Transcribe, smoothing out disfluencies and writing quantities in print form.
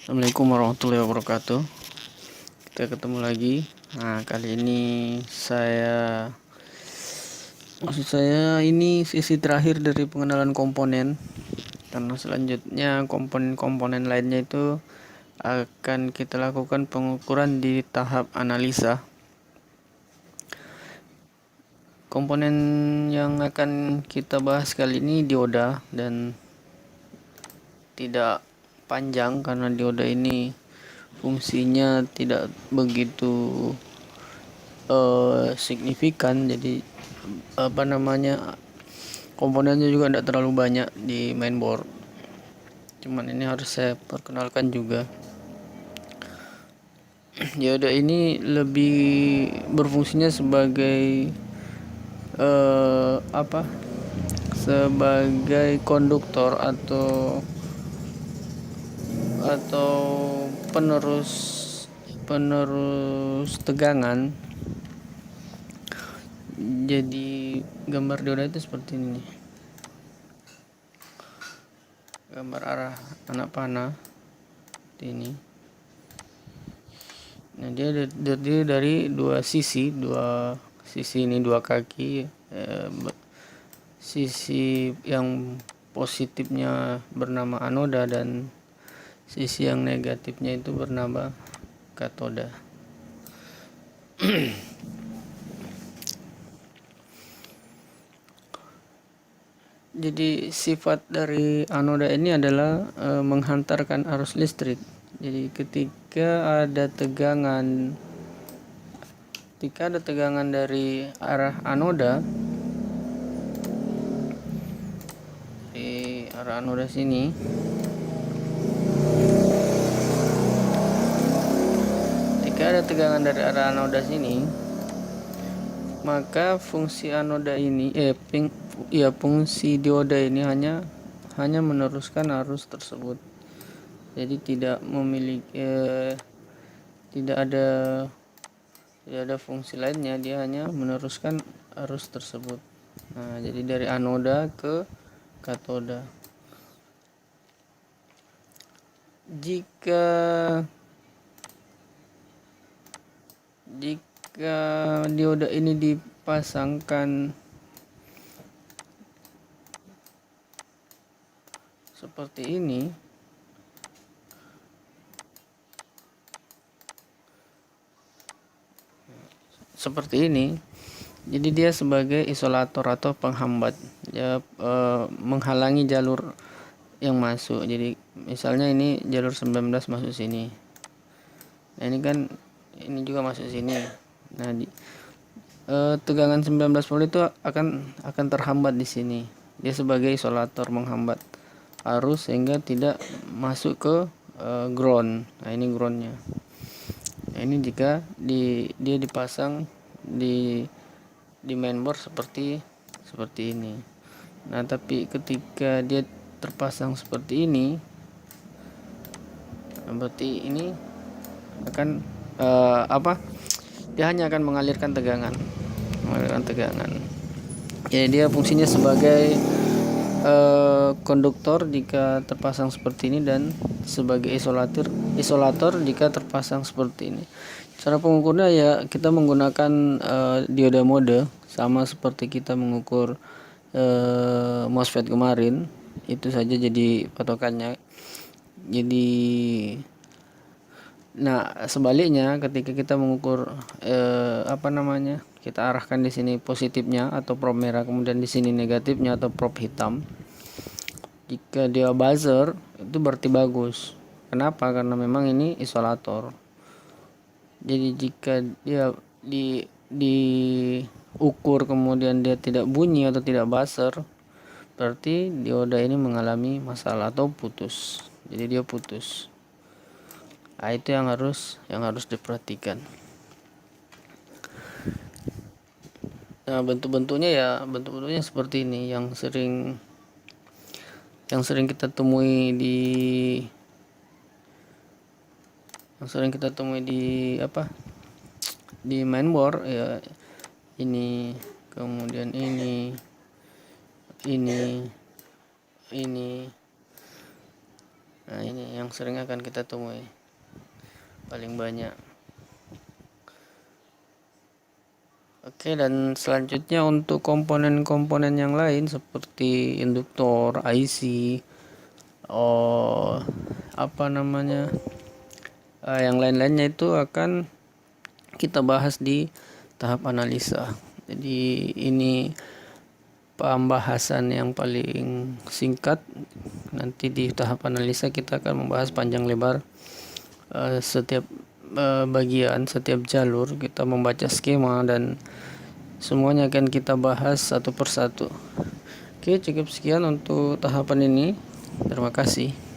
Assalamualaikum warahmatullahi wabarakatuh. Kita ketemu lagi. Nah, kali ini ini sesi terakhir dari pengenalan komponen. Karena selanjutnya komponen-komponen lainnya itu akan kita lakukan pengukuran di tahap analisa. Komponen yang akan kita bahas kali ini dioda, dan tidak panjang karena dioda ini fungsinya tidak begitu signifikan. Jadi komponennya juga tidak terlalu banyak di mainboard. Cuman ini harus saya perkenalkan juga. Dioda ini lebih berfungsinya sebagai sebagai konduktor atau penerus tegangan. Jadi gambar dioda itu seperti ini nih. Gambar arah anak panah ini. Nah, dia dari dua sisi ini, dua kaki. Sisi yang positifnya bernama anoda dan sisi yang negatifnya itu bernama katoda. Jadi sifat dari anoda ini adalah menghantarkan arus listrik. Jadi ketika ada tegangan dari arah anoda, di arah anoda sini, maka fungsi fungsi dioda ini hanya meneruskan arus tersebut. Jadi tidak ada fungsi lainnya, dia hanya meneruskan arus tersebut. Nah, jadi dari anoda ke katoda. Jika dioda ini dipasangkan seperti ini, jadi dia sebagai isolator atau penghambat. Dia menghalangi jalur yang masuk. Jadi misalnya ini jalur 19 masuk sini. Nah, ini kan ini juga masuk sini. Nah, tegangan 19 volt itu akan terhambat di sini. Dia sebagai isolator, menghambat arus sehingga tidak masuk ke ground. Nah, ini groundnya. Nah, ini jika dia dipasang di mainboard seperti ini. Nah, tapi ketika dia terpasang seperti ini, berarti ini akan dia hanya akan mengalirkan tegangan. Jadi dia fungsinya sebagai konduktor jika terpasang seperti ini, dan sebagai isolator jika terpasang seperti ini. Cara pengukurnya ya kita menggunakan dioda mode, sama seperti kita mengukur MOSFET kemarin. Itu saja jadi patokannya. Jadi sebaliknya ketika kita mengukur kita arahkan di sini positifnya atau probe merah, kemudian di sini negatifnya atau probe hitam. Jika dia buzzer itu berarti bagus. Kenapa? Karena memang ini isolator. Jadi jika dia diukur kemudian dia tidak bunyi atau tidak buzzer, berarti dioda ini mengalami masalah atau putus. Jadi dia putus. Nah, itu yang harus diperhatikan. Nah, bentuk-bentuknya seperti ini, yang sering kita temui di mainboard ya. Ini, kemudian ini Nah, ini yang sering akan kita temui paling banyak. Oke, dan selanjutnya untuk komponen-komponen yang lain seperti induktor, IC, yang lain-lainnya itu akan kita bahas di tahap analisa. Jadi ini pembahasan yang paling singkat. Nanti di tahap analisa kita akan membahas panjang lebar setiap bagian, setiap jalur. Kita membaca skema dan semuanya akan kita bahas satu persatu. Oke, cukup sekian untuk tahapan ini. Terima kasih.